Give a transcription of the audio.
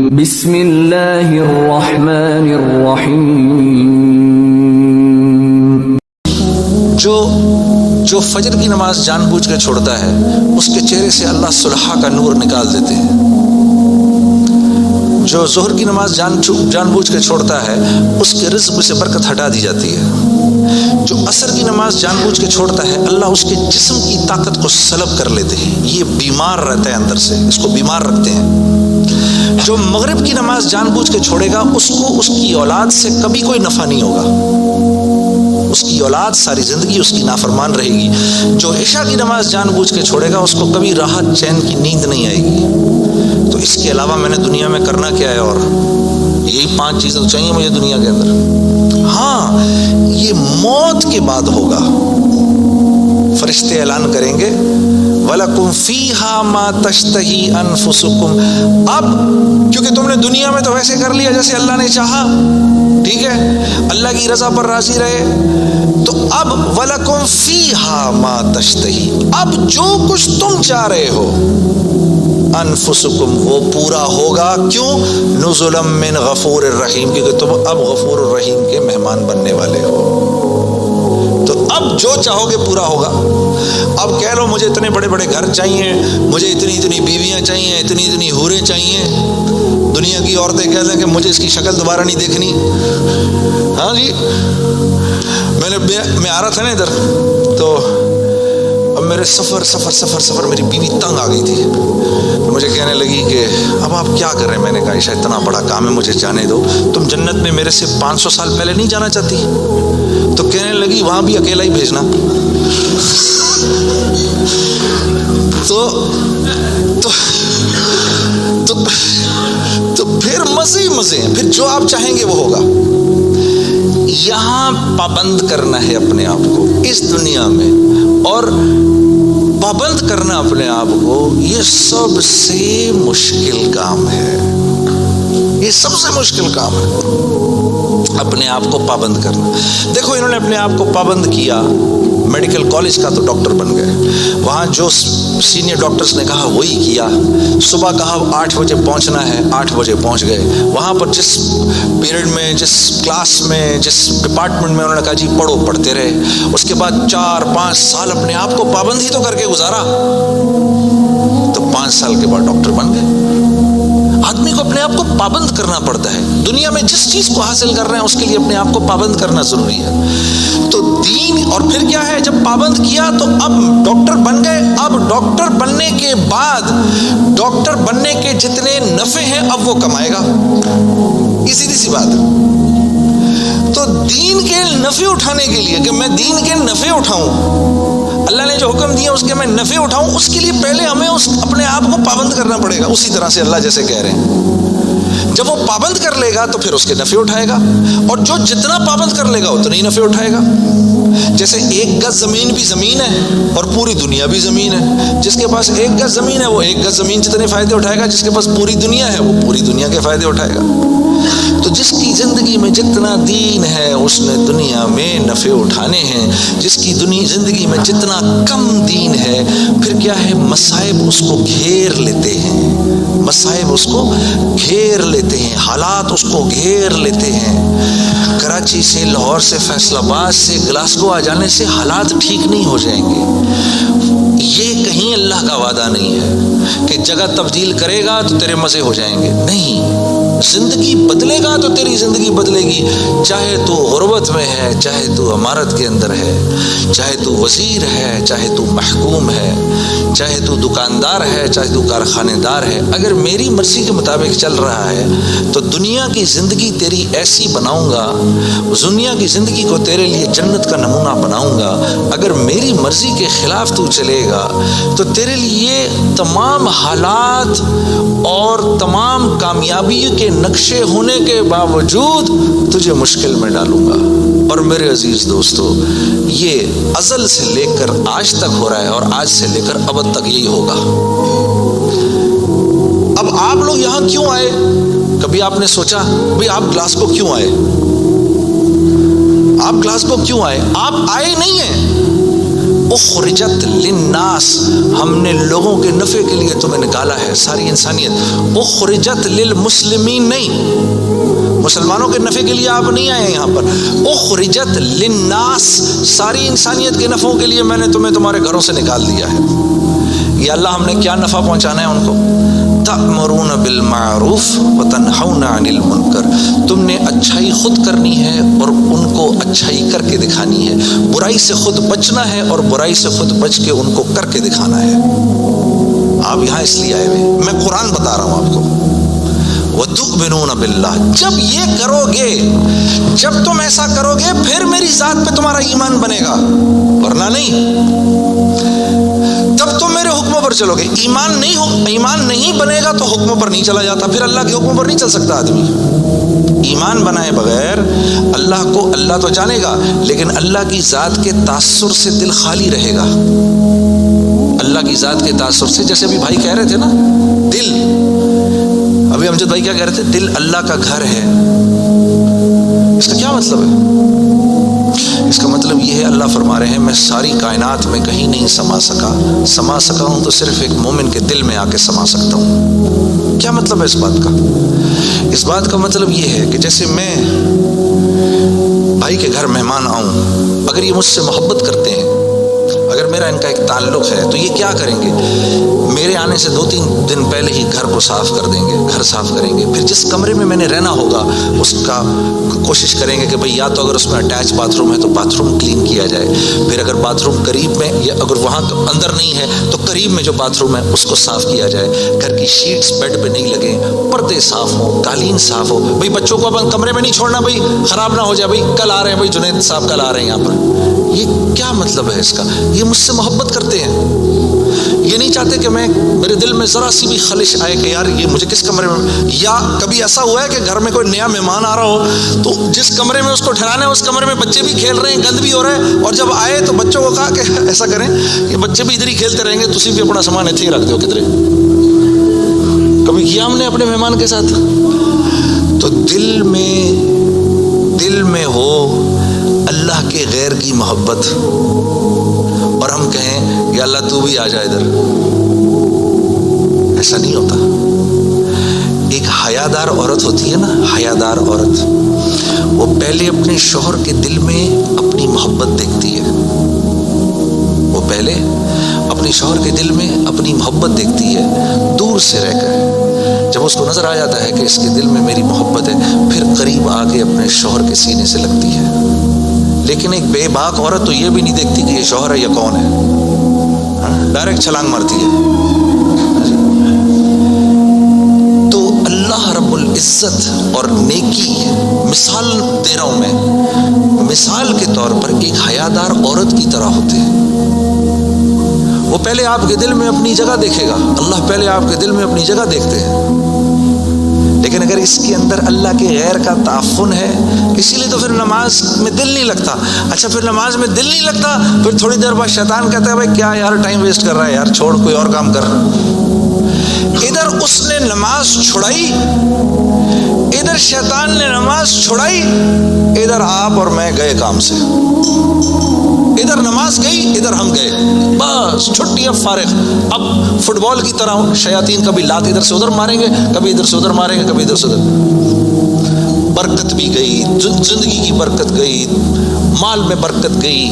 بسم اللہ الرحمن الرحیم. جو فجر کی نماز جان بوجھ کے چھوڑتا ہے اس کے چہرے سے اللہ صلحہ کا نور نکال دیتے ہیں. جو ظہر کی نماز جان بوجھ کے چھوڑتا ہے اس کے رزق میں سے برکت ہٹا دی جاتی ہے. جو عصر کی نماز جان بوجھ کے چھوڑتا ہے اللہ اس کے جسم کی طاقت کو سلب کر لیتے ہیں. یہ بیمار رہتا ہے اندر سے، اس کو بیمار رکھتے ہیں. جو مغرب کی نماز جان بوجھ کے چھوڑے گا اس کو اس کی اولاد سے کبھی کوئی نفع نہیں ہوگا. اس کی اولاد ساری زندگی اس کی نافرمان رہے گی. جو عشاء کی نماز جان بوجھ کے چھوڑے گا اس کو کبھی راحت چین کی نیند نہیں آئے گی. تو اس کے علاوہ میں نے دنیا میں کرنا کیا ہے؟ اور یہی 5 چیزیں چاہیے مجھے دنیا کے اندر. ہاں، یہ موت کے بعد ہوگا. فرشتے اعلان کریں گے وَلَكُمْ فِيهَا مَا تَشْتَهِي أَنفُسُكُمْ. اب کیونکہ تم نے دنیا میں تو ویسے کر لیا جیسے اللہ نے چاہا، ٹھیک ہے، اللہ کی رضا پر راضی رہے، تو اب وَلَكُمْ فِيهَا مَا تَشْتَهِي، اب جو کچھ تم چاہ رہے ہو انفسکم وہ پورا ہوگا. کیوں؟ نزلا من غفور الرحیم، کیونکہ تم اب غفور الرحیم کے مہمان بننے والے ہو. تو اب جو چاہو گے پورا ہوگا. اب کہہ لو مجھے اتنے بڑے بڑے گھر چاہیے، مجھے اتنی بیویاں چاہیے، اتنی حوریں چاہیے. دنیا کی عورتیں کہہ دیں کہ مجھے اس کی شکل دوبارہ نہیں دیکھنی. ہاں جی، میں آ رہا تھا نا ادھر، تو اب میرے سفر میری بیوی تنگ آ گئی تھی. مجھے کہنے لگی کہ اب آپ کیا کر رہے ہیں؟ میں نے کہا عائشہ اتنا بڑا کام ہے، مجھے جانے دو. تم جنت میں میرے سے 500 سال پہلے نہیں جانا چاہتی؟ تو کہنے لگی وہاں بھی اکیلا ہی بھیجنا. تو پھر مزے ہیں، پھر جو آپ چاہیں گے وہ ہوگا. یہاں پابند کرنا ہے اپنے آپ کو اس دنیا میں، اور پابند کرنا اپنے آپ کو یہ سب سے مشکل کام ہے. یہ سب سے مشکل کام ہے، اپنے آپ کو پابند کرنا. دیکھو انہوں نے اپنے آپ کو پابند کیا، میڈیکل کالج کا تو ڈاکٹر بن گئے. وہاں جو سینئر ڈاکٹرز نے کہا وہی کیا. صبح کہا 8 بجے پہنچنا ہے، 8 بجے پہنچ گئے. وہاں پر جس پیریڈ میں، جس کلاس میں، جس ڈپارٹمنٹ میں انہوں نے کہا جی پڑھو، پڑھتے رہے. اس کے بعد 4-5 سال اپنے آپ کو پابند ہی تو کر کے گزارا، تو 5 سال کے بعد ڈاکٹر بن گئے. آدمی کو اپنے آپ کو پابند کرنا پڑتا ہے. دنیا میں جس چیز کو حاصل کر رہے ہیں اس کے لیے اپنے آپ کو پابند کرنا ضروری ہے. تو دین، اور پھر کیا ہے، جب پابند کیا تو اب ڈاکٹر بن گئے. اب ڈاکٹر بننے کے بعد ڈاکٹر بننے کے جتنے نفع ہیں اب وہ کمائے گا. یہ سیدھی سی بات ہے. تو دین کے نفع اٹھانے کے لیے کہ میں دین کے نفع اٹھاؤں، اللہ نے جو حکم دیا اس کے میں نفع اٹھاؤں، اس کے لیے پہلے ہمیں اپنے آپ کو پابند کرنا پڑے گا. اسی طرح سے اللہ جیسے کہہ رہے ہیں، جب وہ پابند کر لے گا تو پھر اس کے نفع اٹھائے گا، اور جو جتنا پابند کر لے گا اتنا ہی نفع اٹھائے گا. جیسے 1 گز زمین بھی زمین ہے اور پوری دنیا بھی زمین ہے. جس کے پاس 1 گز زمین ہے وہ 1 گز زمین جتنے فائدے اٹھائے گا، جس کے پاس پوری دنیا ہے وہ پوری دنیا کے فائدے اٹھائے گا. تو جس کی زندگی میں جتنا دین ہے اس نے دنیا میں نفع اٹھانے ہیں. جس کی زندگی میں جتنا کم دین ہے، پھر کیا ہے، مصائب اس کو گھیر لیتے ہیں. مصائب اس کو گھیر لیتے ہیں، حالات اس کو گھیر لیتے ہیں. کراچی سے، لاہور سے، فیصل آباد سے، گلاسگو آ جانے سے حالات ٹھیک نہیں ہو جائیں گے. یہ کہیں اللہ کا وعدہ نہیں ہے کہ جگہ تبدیل کرے گا تو تیرے مزے ہو جائیں گے. نہیں، زندگی بدلے گا تو تیری زندگی بدلے گی. چاہے تو غربت میں ہے، چاہے تو امارت کے اندر ہے، چاہے تو وزیر ہے، چاہے تو محکوم ہے، چاہے تو دکاندار ہے، چاہے تو کارخانے دار ہے. اگر میری مرضی کے مطابق چل رہا ہے تو دنیا کی زندگی تیری ایسی بناؤں گا، دنیا کی زندگی کو تیرے لیے جنت کا نمونہ بناؤں گا. اگر میری مرضی کے خلاف تو چلے گا تو تیرے لیے تمام حالات اور تمام کامیابی کے نقشے ہونے کے باوجود تجھے مشکل میں ڈالوں گا. اور میرے عزیز دوستو، یہ ازل سے لے کر آج تک ہو رہا ہے، اور آج سے لے کر ابد تک یہی ہوگا. اب آپ لوگ یہاں کیوں آئے؟ کبھی آپ نے سوچا بھئی آپ گلاسگو کیوں آئے؟ آپ گلاسگو کیوں آئے؟ آپ آئے نہیں ہیں، اخرجت للناس، ہم نے لوگوں کے نفع کے لیے تمہیں نکالا ہے، ساری انسانیت۔ اخرجت للمسلمین نہیں، مسلمانوں کے نفع کے لیے آپ نہیں آئے یہاں پر، اخرجت للناس، ساری انسانیت کے نفعوں کے لیے میں نے تمہیں تمہارے گھروں سے نکال دیا ہے۔ یا اللہ ہم نے کیا نفع پہنچانا ہے ان کو؟ تأمرون بالمعروف وتنہون عن المنکر، تم نے اچھائی خود کرنی ہے اور ان کو اچھائی کر کے دکھانی ہے، برائی سے خود بچنا ہے اور برائی سے خود بچ کے ان کو کر کے دکھانا ہے۔ آپ یہاں اس لیے آئے ہوئے، میں قرآن بتا رہا ہوں آپ کو۔ وَتُؤْمِنُونَ بِاللَّهِ، جب یہ کرو گے، جب تم ایسا کرو گے پھر میری ذات پہ تمہارا ایمان بنے گا، ورنہ نہیں۔ تب تم میرے حکموں پر چلو گے۔ ایمان نہیں بنے گا تو حکموں پر نہیں چلا جاتا، پھر اللہ کے حکموں پر نہیں چل سکتا آدمی۔ ایمان بنائے بغیر اللہ کو اللہ تو جانے گا، لیکن اللہ کی ذات کے تاثر سے دل خالی رہے گا۔ اللہ کی ذات کے تاثر سے، جیسے ابھی بھائی کہہ رہے تھے نا، دل، ابھی امجد بھائی کیا کہہ رہے تھے؟ دل اللہ کا گھر ہے۔ اس کا کیا مطلب ہے؟ اس کا مطلب یہ ہے، اللہ فرما رہے ہیں میں ساری کائنات میں کہیں نہیں سما سکا ہوں تو صرف ایک مومن کے دل میں آ کے سما سکتا ہوں۔ کیا مطلب ہے اس بات کا؟ اس بات کا مطلب یہ ہے کہ جیسے میں بھائی کے گھر مہمان آؤں، اگر یہ مجھ سے محبت کرتے ہیں، اگر میرا ان کا ایک تعلق ہے، تو یہ کیا کریں گے؟ میرے آنے سے 2-3 دن پہلے ہی گھر کو صاف کر دیں گے، گھر صاف کریں گے۔ پھر جس کمرے میں میں نے رہنا ہوگا اس کا کوشش کریں گے کہ بھئی یا تو اگر اس میں اٹیچ باتھ روم ہے تو باتھ روم کلین کیا جائے، پھر اگر باتھ روم قریب میں یا اگر وہاں اندر نہیں ہے تو قریب میں جو باتھ روم ہے اس کو صاف کیا جائے، گھر کی شیٹس بیڈ پہ نہیں لگیں، پردے صاف ہوں، قالین صاف ہو۔ بھئی بچوں کو اپنے کمرے میں نہیں چھوڑنا، بھئی خراب نہ ہو جائے، بھئی کل آ رہے ہیں، بھئی جنید صاحب کل آ رہے ہیں یہاں پر۔ یہ کیا مطلب ہے اس کا؟ یہ مجھ سے محبت کرتے ہیں، یہ نہیں چاہتے کہ میرے دل میں ذرا سی بھی خلش آئے کہ یار یہ مجھے کس کمرے میں، یا کبھی ایسا ہوا ہے کہ گھر میں کوئی نیا مہمان آ رہا ہو تو جس کمرے میں اس کو ٹھہرانا ہے اس کمرے میں بچے بھی کھیل رہے ہیں، گند بھی ہو رہا ہے، اور جب آئے تو بچوں کو کہا کہ ایسا کریں کہ بچے بھی ادھر ہی کھیلتے رہیں گے، تسی بھی اپنا سامان اتنے ہی رکھ دو کدھر۔ کبھی کیا ہم نے اپنے مہمان کے ساتھ؟ تو دل میں ہو اللہ کے غیر کی محبت، اور ہم کہیں یا اللہ تو بھی آ جا ادھر، ایسا نہیں ہوتا۔ ایک حیادار عورت ہوتی ہے نا، حیادار عورت، وہ پہلے اپنے شوہر کے دل میں اپنی محبت دیکھتی ہے، وہ پہلے اپنے شوہر کے دل میں اپنی محبت دیکھتی ہے دور سے رہ کر۔ جب اس کو نظر آ جاتا ہے کہ اس کے دل میں میری محبت ہے، پھر قریب آ کے اپنے شوہر کے سینے سے لگتی ہے۔ لیکن ایک بے باک عورت تو یہ بھی نہیں دیکھتی کہ یہ شوہر ہے یا کون ہے، ڈائریکٹ چھلانگ مارتی ہے۔ تو اللہ رب العزت اور نیکی، مثال دے رہا ہوں میں، مثال کے طور پر ایک حیادار عورت کی طرح ہوتے ہیں۔ وہ پہلے آپ کے دل میں اپنی جگہ دیکھے گا، اللہ پہلے آپ کے دل میں اپنی جگہ دیکھتے ہیں، لیکن اگر اس کے اندر اللہ کے غیر کا تعفن ہے، اسی لیے تو پھر نماز میں دل نہیں لگتا۔ اچھا پھر نماز میں دل نہیں لگتا، پھر تھوڑی دیر بعد شیطان کہتا ہے بھائی کیا یار ٹائم ویسٹ کر رہا ہے یار، چھوڑ کوئی اور کام کر۔ ادھر اس نے نماز چھڑائی، ادھر شیطان نے نماز چھڑائی، ادھر آپ اور میں گئے کام سے، ادھر نماز گئی ادھر ہم گئے، بس چھٹی اب فارغ۔ اب فٹ بال کی طرح شیاطین کبھی لات ادھر سے ادھر ماریں گے، کبھی ادھر سے ادھر ماریں گے، کبھی ادھر سے ادھر۔ برکت بھی گئی، زندگی کی برکت گئی، مال میں برکت گئی،